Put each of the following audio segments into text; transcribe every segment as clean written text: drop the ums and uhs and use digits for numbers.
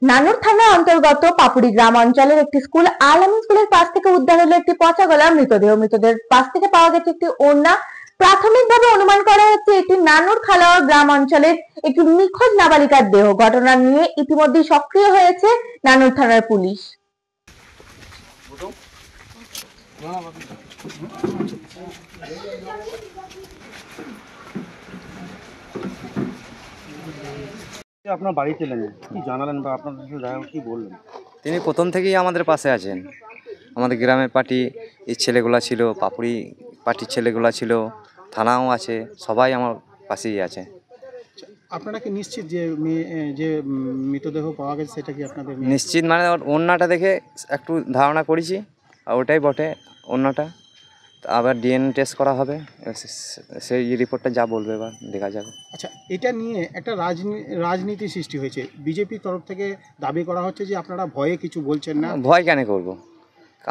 নানুর থানা অন্তর্গত পাপুড়ি গ্রাম অঞ্চলের একটি স্কুল আল-আমিন স্কুলের পাশ থেকে উদ্ধার হলো একটি পচা গলা মৃতদেহ। মৃতদেহের পাশ থেকে পাওয়া গেছে একটি ওড়না। প্রাথমিকভাবে অনুমান করা হচ্ছে এটি নানুর খালাওয়া গ্রাম অঞ্চলের একটি নিখোঁজ নাবালিকার দেহ। ঘটনা নিয়ে ইতিমধ্যে সক্রিয় হয়েছে নানুর থানার পুলিশ। আপনার বাড়িতে এলেন, কি জানালেন বা আপনার সাথে দেখা কি বললেন? তিনি প্রথম থেকেই আমাদের পাশে আছেন। আমাদের গ্রামের পার্টি এই ছেলেগুলা ছিল, পাপুড়ি পার্টির ছেলেগুলা ছিল, থানাও আছে, সবাই আমার পাশেই আছে। আপনারা কি নিশ্চিত যে যে মৃতদেহ পাওয়া গেছে সেটা কি আপনাদের? নিশ্চিত মানে ওর ওড়নাটা দেখে একটু ধারণা করেছি, আর ওটাই বটে ওড়নাটা। আবার ডিএনএ টেস্ট করা হবে, সেই রিপোর্টটা যা বলবে এবার দেখা যাবে। আচ্ছা, এটা নিয়ে একটা রাজনীতি সৃষ্টি হয়েছে। বিজেপির তরফ থেকে দাবি করা হচ্ছে যে আপনারা ভয়ে কিছু বলছেন না। ভয় কেন করব?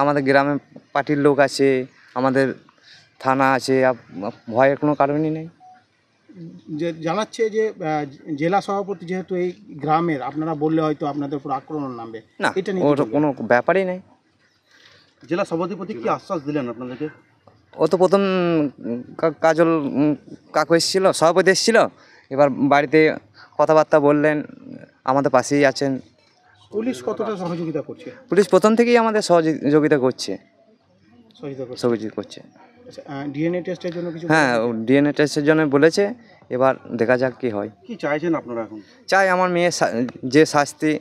আমাদের গ্রামে পার্টির লোক আছে, আমাদের থানা আছে, ভয়ের কোনো কারণই নেই। যে জানাচ্ছে যে জেলা সভাপতি যেহেতু এই গ্রামের, আপনারা বললে হয়তো আপনাদের উপর আক্রমণ নামবে, না, এটা নিয়ে ওর কোনো ব্যাপারই নেই। জেলা সভাপতি কি আশ্বাস দিলেন আপনাদেরকে? ও তো প্রথম কাজল কাকু এসেছিলো, সভাপতি এসেছিলো, এবার বাড়িতে কথাবার্তা বললেন, আমাদের পাশেই আছেন। পুলিশ কতটা সহযোগিতা করছে? পুলিশ প্রথম থেকেই আমাদের সহযোগিতা করছে। আচ্ছা, ডিএনএ টেস্টের জন্য কিছু? হ্যাঁ, ডিএনএ টেস্টের জন্য বলেছে, এবার দেখা যাক কি হয়। কি চাইছেন আপনারা এখন? চাই আমার মেয়ে যে শাস্তি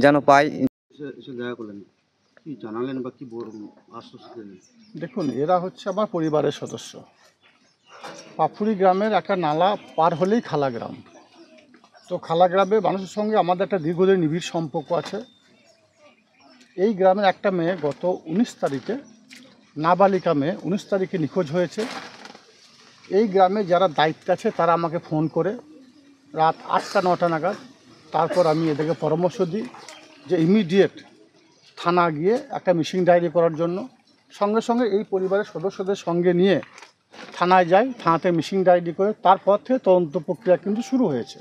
যেন পায়। দেখা করলেন, কি জানালেন বা কি আশ্বাস দিলেন? দেখুন, এরা হচ্ছে আমার পরিবারের সদস্য। পাপুড়ি গ্রামের একটা নালা পার হলেই খালা গ্রাম। তো খালা গ্রামে মানুষের সঙ্গে আমাদের একটা দীর্ঘদিন নিবিড় সম্পর্ক আছে। এই গ্রামের একটা মেয়ে গত 19 তারিখে, নাবালিকা মেয়ে 19 তারিখে নিখোঁজ হয়েছে। এই গ্রামে যারা দায়িত্বে আছে তারা আমাকে ফোন করে রাত 8টা-9টা নাগাদ, তারপর আমি এদেরকে পরামর্শ দিই যে ইমিডিয়েট থানা গিয়ে একটা মিসিং ডায়েরি করার জন্য। সঙ্গে সঙ্গে এই পরিবারের সদস্যদের সঙ্গে নিয়ে থানায় যাই, থানাতে মিসিং ডায়েরি করে তারপর থেকে তদন্ত প্রক্রিয়া কিন্তু শুরু হয়েছে।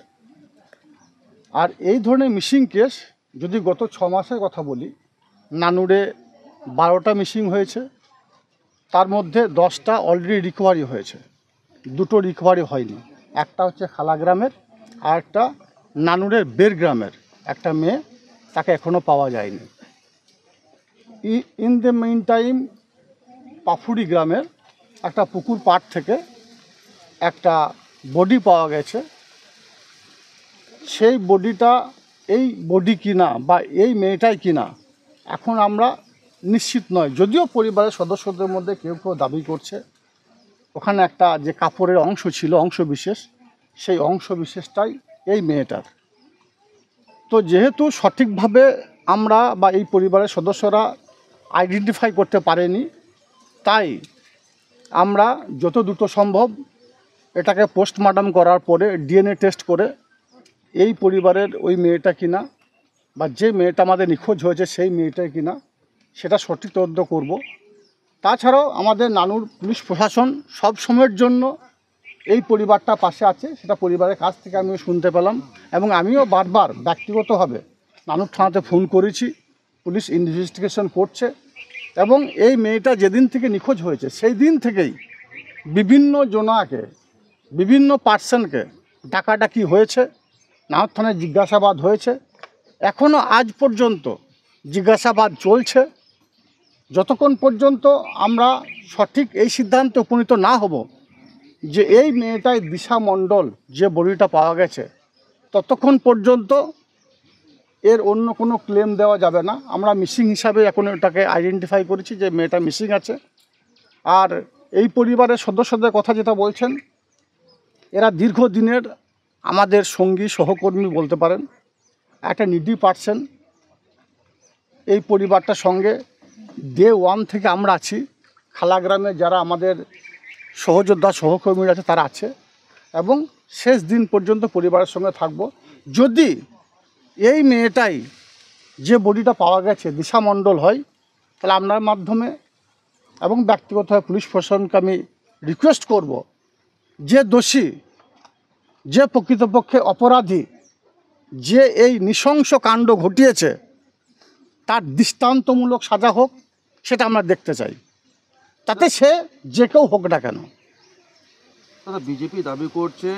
আর এই ধরনের মিসিং কেস যদি গত 6 মাসের কথা বলি, নানুরে 12টা মিসিং হয়েছে, তার মধ্যে 10টা অলরেডি রিকভারি হয়েছে, 2টো রিকভারি হয়নি। একটা হচ্ছে খালা গ্রামের, আর একটা নানুরের বের গ্রামের একটা মেয়ে, তাকে এখনও পাওয়া যায়নি। ইন দ্য মেইন টাইম পাফুড়ি গ্রামের একটা পুকুর পাড় থেকে একটা বডি পাওয়া গেছে। সেই বডিটা এই বডি কিনা বা এই মেয়েটাই কিনা এখন আমরা নিশ্চিত নয়, যদিও পরিবারের সদস্যদের মধ্যে কেউ কেউ দাবি করছে ওখানে একটা যে কাপড়ের অংশ ছিল, অংশ বিশেষ, সেই অংশ বিশেষটাই এই মেয়েটার। তো যেহেতু সঠিকভাবে আমরা বা এই পরিবারের সদস্যরা আইডেন্টিফাই করতে পারেনি, তাই আমরা যত দ্রুত সম্ভব এটাকে পোস্টমর্টম করার পরে ডিএনএ টেস্ট করে এই পরিবারের ওই মেয়েটা কিনা বা যে মেয়েটা আমাদের নিখোঁজ হয়েছে সেই মেয়েটাই কিনা সেটা সঠিক তদন্ত করব। তাছাড়াও আমাদের নানুর পুলিশ প্রশাসন সব সময়ের জন্য এই পরিবারটা পাশে আছে, সেটা পরিবারের কাছ থেকে আমি শুনতে পেলাম। এবং আমিও বারবার ব্যক্তিগতভাবে নানুর থানাতে ফোন করেছি, পুলিশ ইনভেস্টিগেশন করছে। এবং এই মেয়েটা যেদিন থেকে নিখোঁজ হয়েছে সেই দিন থেকেই বিভিন্ন জনাকে, বিভিন্ন পার্সনকে ডাকাডাকি হয়েছে, নানুর থানায় জিজ্ঞাসাবাদ হয়েছে, এখনও আজ পর্যন্ত জিজ্ঞাসাবাদ চলছে। যতক্ষণ পর্যন্ত আমরা সঠিক এই সিদ্ধান্তে উপনীত না হব যে এই মেয়েটাই দিশা মণ্ডল যে বডিটা পাওয়া গেছে, ততক্ষণ পর্যন্ত এর অন্য কোনো ক্লেম দেওয়া যাবে না। আমরা মিসিং হিসাবে এখন এটাকে আইডেন্টিফাই করেছি যে মেয়েটা মিসিং আছে। আর এই পরিবারের সদস্যদের কথা যেটা বলছেন, এরা দীর্ঘদিনের আমাদের সঙ্গী সহকর্মী বলতে পারেন, একটা নিডি পার্সন। এই পরিবারটার সঙ্গে ডে 1 থেকে আমরা আছি। খালা গ্রামে যারা আমাদের সহযোদ্ধা সহকর্মীরা আছে তারা আছে, এবং শেষ দিন পর্যন্ত পরিবারের সঙ্গে থাকব। যদি এই মেয়েটাই যে বডিটা পাওয়া গেছে দিশা মণ্ডল হয়, তাহলে আপনার মাধ্যমে এবং ব্যক্তিগতভাবে পুলিশ প্রশাসনকে আমি রিকোয়েস্ট করব, যে দোষী, যে প্রকৃতপক্ষে অপরাধী, যে এই নৃশংস কাণ্ড ঘটিয়েছে তার দৃষ্টান্তমূলক সাজা হোক, সেটা আমরা দেখতে চাই, তাতে সে যে কেউ হোক না কেন। দাদা বিজেপি দাবি করছে